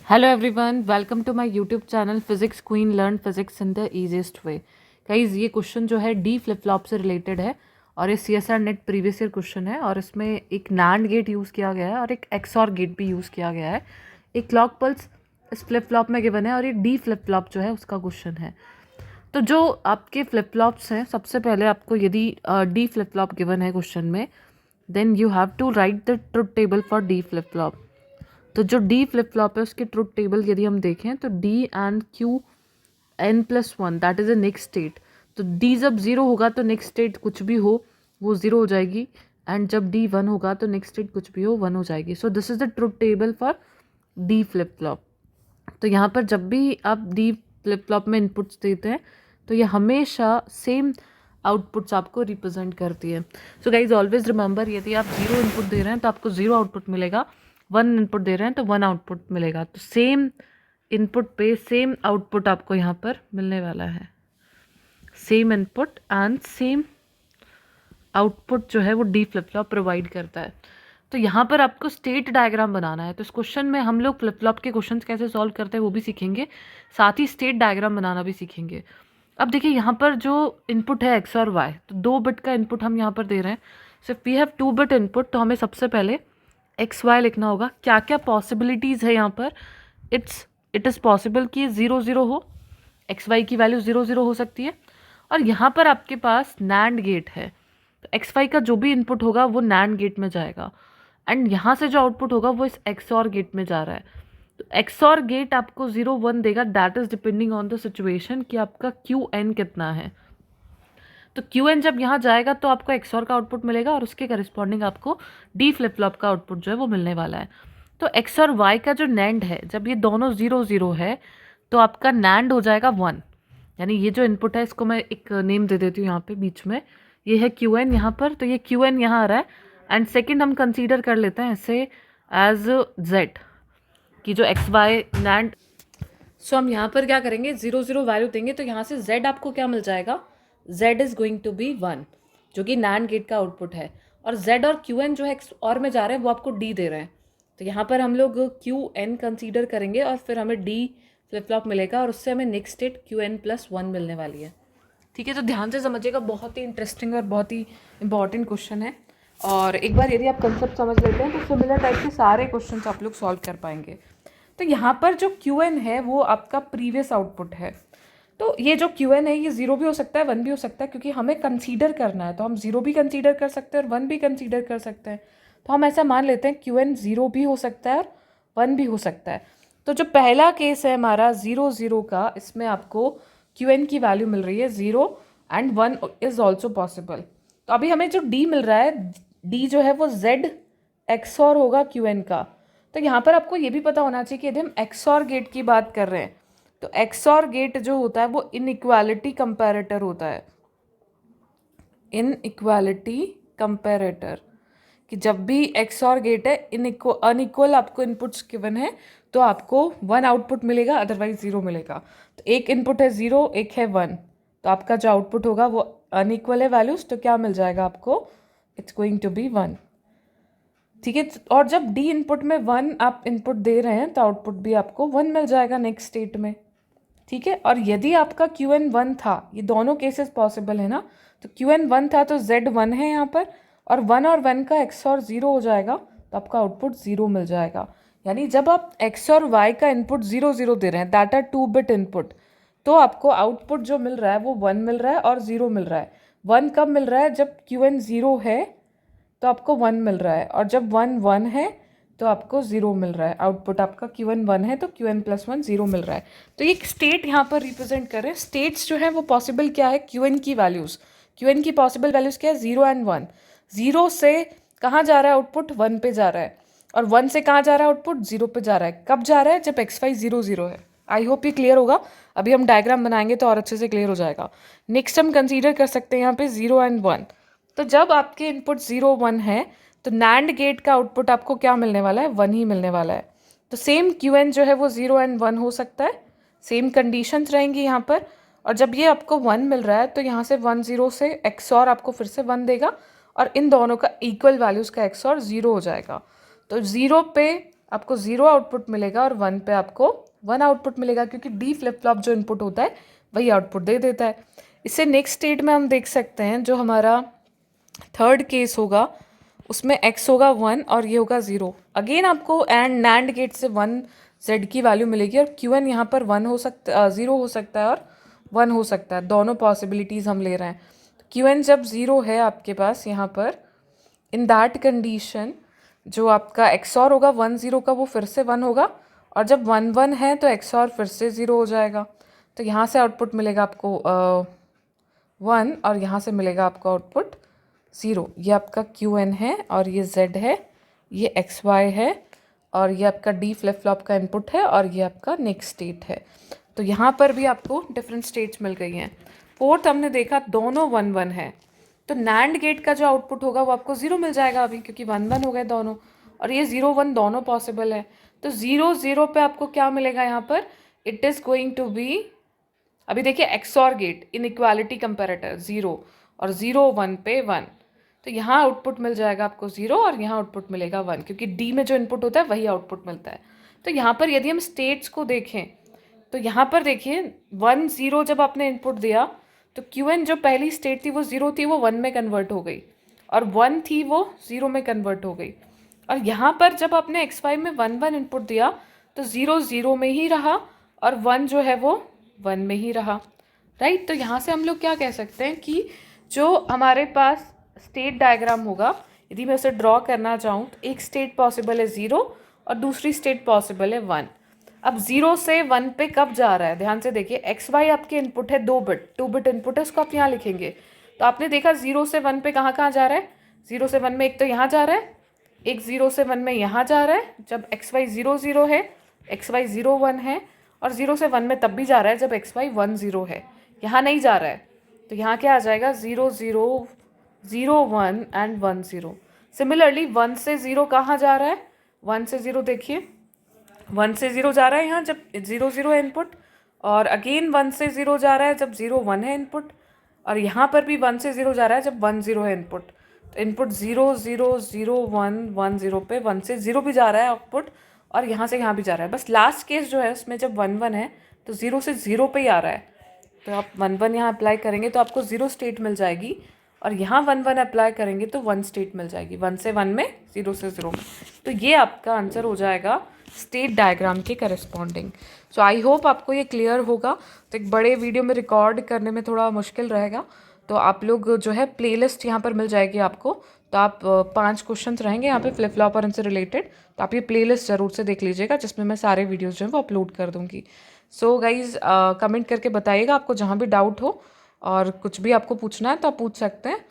Hello everyone, welcome to my YouTube channel physics queen learn physics in the easiest way. Guys, ये question जो है D flip flop से related है और ये CSR net previous year question है और इसमें एक नैंड गेट यूज़ किया गया है और एक XOR गेट भी यूज़ किया गया है। एक क्लॉक पल्स इस फ्लिप फ्लॉप में गिवन है और ये डी फ्लिप फ्लॉप जो है उसका क्वेश्चन है। तो जो आपके फ्लिप फ्लॉप्स हैं, सबसे पहले आपको यदि डी फ्लिप फ्लॉप गिवन है क्वेश्चन में, then you have to write the truth table for D flip flop. तो जो डी फ्लिप फ्लॉप है उसके ट्रुथ टेबल यदि हम देखें तो D and Q n+1 that is a next state. तो डी जब जीरो होगा तो नेक्स्ट स्टेट कुछ भी हो वो जीरो हो जाएगी, एंड जब डी 1 होगा तो नेक्स्ट स्टेट कुछ भी हो 1 हो जाएगी। So this is the truth table for D flip flop. तो यहाँ पर जब भी आप डी फ्लिप फ्लॉप में इनपुट्स देते हैं तो ये हमेशा सेम आउटपुट्स आपको रिप्रेजेंट करती है। सो गाइज ऑलवेज रिमेंबर, यदि आप जीरो इनपुट दे रहे हैं तो आपको जीरो आउटपुट मिलेगा, 1 इनपुट दे रहे हैं तो 1 आउटपुट मिलेगा। तो सेम इनपुट पे सेम आउटपुट आपको यहाँ पर मिलने वाला है। Same input and same output जो है वो डी फ्लिप फ्लॉप प्रोवाइड करता है। तो यहाँ पर आपको स्टेट डायग्राम बनाना है। तो इस क्वेश्चन में हम लोग फ्लिप फ्लॉप के क्वेश्चंस कैसे सॉल्व करते हैं वो भी सीखेंगे, साथ ही स्टेट डायग्राम बनाना भी सीखेंगे। अब देखिए, यहाँ पर जो इनपुट है एक्स और वाई, तो 2 बिट का इनपुट हम यहाँ पर दे रहे हैं। So we have 2 bit input, तो हमें सबसे पहले एक्स वाई लिखना होगा। क्या क्या पॉसिबिलिटीज़ है यहाँ पर? इट इज़ पॉसिबल कि 0 0 हो, एक्स वाई की वैल्यू 0 0 हो सकती है। और यहाँ पर आपके पास नैंड गेट है, तो एक्स वाई का जो भी इनपुट होगा वो नैंड गेट में जाएगा, एंड यहाँ से जो आउटपुट होगा वो इस XOR गेट में जा रहा है। तो XOR गेट आपको 0 1 देगा, that is depending on the situation कि आपका QN कितना है। तो QN जब यहाँ जाएगा तो आपको XOR का आउटपुट मिलेगा और उसके करस्पॉन्डिंग आपको डी फ्लिप फ्लॉप का आउटपुट जो है वो मिलने वाला है। तो X और Y का जो नैंड है, जब ये दोनों 0 0 है तो आपका नैंड हो जाएगा 1, यानी ये जो इनपुट है इसको मैं एक नेम दे देती हूँ यहाँ पे बीच में, ये है QN यहाँ पर, तो ये QN यहाँ आ रहा है। एंड सेकेंड हम कंसीडर कर लेते हैं ऐसे एज Z कि जो XY नैंड। सो हम यहाँ पर क्या करेंगे, 0 0 वैल्यू देंगे तो यहाँ से Z आपको क्या मिल जाएगा, Z is going to be 1, जो कि नैंड गेट का आउटपुट है। और Z और QN जो है XOR में जा रहे हैं वो आपको D दे रहे हैं। तो यहाँ पर हम लोग QN कंसीडर करेंगे और फिर हमें D फ्लिप फ्लॉप मिलेगा और उससे हमें नेक्स्ट स्टेट QN+1 मिलने वाली है। ठीक है, तो ध्यान से समझिएगा, बहुत ही इंटरेस्टिंग और बहुत ही इंपॉर्टेंट क्वेश्चन है। और एक बार यदि आप कंसेप्ट समझ लेते हैं तो सिमिलर टाइप के सारे क्वेश्चन आप लोग सॉल्व कर पाएंगे। तो यहाँ पर जो QN है वो आपका प्रीवियस आउटपुट है। तो ये जो QN है ये 0 भी हो सकता है, 1 भी हो सकता है, क्योंकि हमें कंसीडर करना है। तो हम 0 भी कंसीडर कर सकते हैं और 1 भी कंसीडर कर सकते हैं। तो हम ऐसा मान लेते हैं QN 0 भी हो सकता है और 1 भी हो सकता है। तो जो पहला केस है हमारा 0 0 का, इसमें आपको QN की वैल्यू मिल रही है 0 एंड 1 इज ऑल्सो पॉसिबल। तो अभी हमें जो D मिल रहा है, D जो है वो Z XOR होगा QN का। तो यहाँ पर आपको ये भी पता होना चाहिए कि यदि हम XOR गेट की बात कर रहे हैं तो XOR गेट जो होता है वो इनइक्वालिटी कंपैरेटर होता है। इनइक्वालिटी कंपैरेटर, कि जब भी XOR गेट है अनइक्वल आपको इनपुट्स गिवन है तो आपको 1 आउटपुट मिलेगा, अदरवाइज 0 मिलेगा। तो एक इनपुट है 0, एक है 1, तो आपका जो आउटपुट होगा वो अनइक्वल है वैल्यूज, तो क्या मिल जाएगा आपको, इट्स गोइंग टू बी 1। ठीक है, और जब D इनपुट में 1 आप इनपुट दे रहे हैं तो आउटपुट भी आपको 1 मिल जाएगा नेक्स्ट स्टेट में। ठीक है, और यदि आपका QN 1 था, ये दोनों केसेस पॉसिबल है ना, तो QN 1 था तो Z 1 है यहाँ पर, और 1 और 1 का XOR 0 हो जाएगा तो आपका आउटपुट 0 मिल जाएगा। यानी जब आप X और Y का इनपुट 0 0 दे रहे हैं, दैट आर 2 बिट इनपुट, तो आपको आउटपुट जो मिल रहा है वो 1 मिल रहा है और 0 मिल रहा है। 1 कब मिल रहा है, जब QN 0 है तो आपको 1 मिल रहा है, और जब 1 1 है तो आपको 0 मिल रहा है। आउटपुट आपका QN 1 है तो QN+1 0 मिल रहा है। तो ये स्टेट यहाँ पर रिप्रेजेंट कर रहे हैं। स्टेट्स जो है वो पॉसिबल क्या है, QN की वैल्यूज़, QN की पॉसिबल वैल्यूज़ क्या है, 0 एंड 1। 0 से कहाँ जा रहा है आउटपुट, 1 पे जा रहा है, और 1 से कहाँ जा रहा है आउटपुट, 0 पे जा रहा है। कब जा रहा है, जब XY 0 0 है। आई होप ये क्लियर होगा। अभी हम डायग्राम बनाएंगे तो और अच्छे से क्लियर हो जाएगा। नेक्स्ट हम कंसीडर कर सकते हैं यहाँ पे 0 एंड 1। तो जब आपके इनपुट 0 1 है तो नैंड गेट का आउटपुट आपको क्या मिलने वाला है, 1 ही मिलने वाला है। तो सेम QN जो है वो 0 एंड 1 हो सकता है, सेम कंडीशंस रहेंगी यहाँ पर। और जब ये आपको 1 मिल रहा है तो यहाँ से 1 0 से XOR आपको फिर से 1 देगा, और इन दोनों का इक्वल वैल्यूज़ का XOR 0 हो जाएगा। तो 0 पे आपको 0 आउटपुट मिलेगा और 1 पे आपको 1 आउटपुट मिलेगा, क्योंकि डी फ्लिप फ्लॉप जो इनपुट होता है वही आउटपुट दे देता है। इससे नेक्स्ट स्टेट में हम देख सकते हैं जो हमारा थर्ड केस होगा उसमें x होगा 1 और ये होगा 0। अगेन आपको एंड नैंड गेट से 1 z की वैल्यू मिलेगी और Qn यहाँ पर 1 हो सकता 0 हो सकता है और 1 हो सकता है, दोनों पॉसिबिलिटीज़ हम ले रहे हैं। Qn जब 0 है आपके पास यहाँ पर, इन दैट कंडीशन जो आपका XOR होगा 1 0 का वो फिर से 1 होगा, और जब 1 1 है तो XOR फिर से 0 हो जाएगा। तो यहाँ से आउटपुट मिलेगा आपको 1 और यहाँ से मिलेगा आपको आउटपुट 0। ये आपका Qn है और ये Z है, ये XY है और ये आपका D फ्लिप फ्लॉप का इनपुट है और ये आपका नेक्स्ट स्टेट है। तो यहाँ पर भी आपको डिफरेंट स्टेट्स मिल गई हैं। फोर्थ हमने देखा दोनों 1 1 है, तो नैंड गेट का जो आउटपुट होगा वो आपको 0 मिल जाएगा अभी, क्योंकि 1 1 हो गए दोनों, और ये 0 1 दोनों पॉसिबल है। तो 0 0 पे आपको क्या मिलेगा यहाँ पर, it is going to be, अभी देखिए XOR गेट इनइक्वालिटी कंपैरेटर 0 और 0 1 पे 1, तो यहाँ आउटपुट मिल जाएगा आपको 0 और यहाँ आउटपुट मिलेगा 1, क्योंकि D में जो इनपुट होता है वही आउटपुट मिलता है। तो यहाँ पर यदि हम स्टेट्स को देखें तो यहाँ पर देखिए 1 0 जब आपने इनपुट दिया तो Qn जो पहली स्टेट थी वो 0 थी, वो 1 में कन्वर्ट हो गई, और 1 थी वो 0 में कन्वर्ट हो गई। और यहाँ पर जब आपने x5 में 1 1 इनपुट दिया तो 0 0 में ही रहा और 1 जो है वो 1 में ही रहा, राइट। तो यहाँ से हम लोग क्या कह सकते हैं कि जो हमारे पास स्टेट डायग्राम होगा, यदि मैं उसे ड्रॉ करना चाहूँ तो एक स्टेट पॉसिबल है 0 और दूसरी स्टेट पॉसिबल है 1। अब 0 से 1 पे कब जा रहा है, ध्यान से देखिए, XY आपके इनपुट है 2 बिट इनपुट है, उसको आप यहाँ लिखेंगे। तो आपने देखा 0 से 1 पे कहाँ कहाँ जा रहा है, 0 से 1 में एक तो यहाँ जा रहा है, एक 0 से 1 में यहाँ जा रहा है जब XY 0 0 है, XY 0 1 है, और 0 से 1 में तब भी जा रहा है जब XY 1 0 है, यहाँ नहीं जा रहा है। तो यहाँ क्या आ जाएगा 0 0 0 1 एंड 1 0। सिमिलरली 1 से 0 कहाँ जा रहा है, 1 से 0 देखिए 1 से 0 जा रहा है यहाँ जब 0 0 है इनपुट, और अगेन 1 से 0 जा रहा है जब 0 1 है इनपुट, और यहाँ पर भी 1 से 0 जा रहा है जब 1 0 है इनपुट। तो इनपुट 0 0 0 1 1 0 पे 1 से 0 भी जा रहा है आउटपुट, और यहाँ से यहाँ भी जा रहा है। बस लास्ट केस जो है उसमें जब 1 1 है तो 0 से 0 पे ही आ रहा है, तो आप 1 1 यहाँ अप्लाई करेंगे तो आपको 0 स्टेट मिल जाएगी, और यहाँ 1 1 अप्लाई करेंगे तो 1 स्टेट मिल जाएगी, 1 से 1 में 0 से 0 में। तो ये आपका आंसर हो जाएगा स्टेट डायग्राम के करस्पॉन्डिंग। सो आई होप आपको ये क्लियर होगा। तो एक बड़े वीडियो में रिकॉर्ड करने में थोड़ा मुश्किल रहेगा, तो आप लोग जो है प्लेलिस्ट यहाँ पर मिल जाएगी आपको, तो आप 5 क्वेश्चंस रहेंगे यहाँ पे फ्लिप फ्लॉप और इनसे रिलेटेड, तो आप ये प्लेलिस्ट ज़रूर से देख लीजिएगा जिसमें मैं सारे वीडियोज़ जो हैं वो अपलोड कर दूँगी। सो गाइज़ कमेंट करके बताइएगा आपको जहाँ भी डाउट हो, और कुछ भी आपको पूछना है तो आप पूछ सकते हैं।